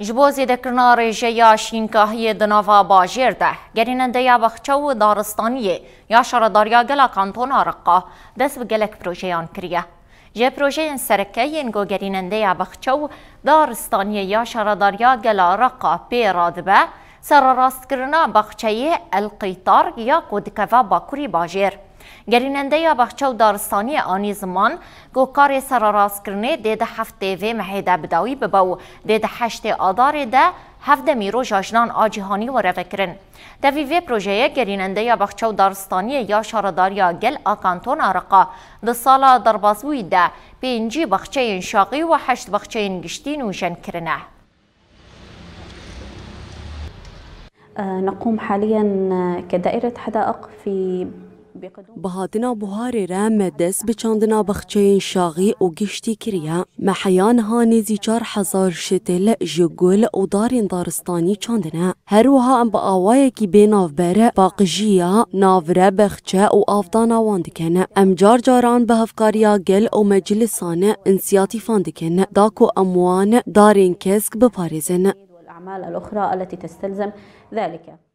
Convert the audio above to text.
جبوزی دکرنا ریجه شینکاهی دناوا باجیر ده گریننده یا بخچو دارستانیه یا شرداریا گلا کانتون آرقا دست به گلک پروژیان کریه. جه پروژه سرکه اینگو گریننده یا بخچو دارستانیه یا شرداریا گلا رقا پیرادبه سر راست کرنا بخچه القیطار یا کودکوا باکوری باجیر. گریننده یا بخچو دارستانی آنی زمان گو کار سر راست کرنه دیده هفته و محیده بداوی بباو دیده 8 آدار ده هفته میرو جاجنان آجیهانی و روکرن. دوی پروژه گریننده یا بخچو دارستانی یا شارداریا گل آکانتون آرقا ده سالا دربازوی ده 5 بخچه انشاقی و 8 بخچه انگشتی نوشن کرنه. نقوم حاليا كدائرة حدائق في بهاتنا بوهاري رام دس بچاندنا بخچين شاغي و گشتي كريا محيان هاني زيچار حزار شتل جگل و دارين دارستاني چاندنا هروها ام با آوايا كي بيناف بره باقجيا نافره بخچه و آفدانا واندكن ام جار جاران بهفكاريا گل و مجلسان انسياتي فاندكن داكو اموان دارين كسك بباريزن والأعمال الأخرى التي تستلزم ذلك.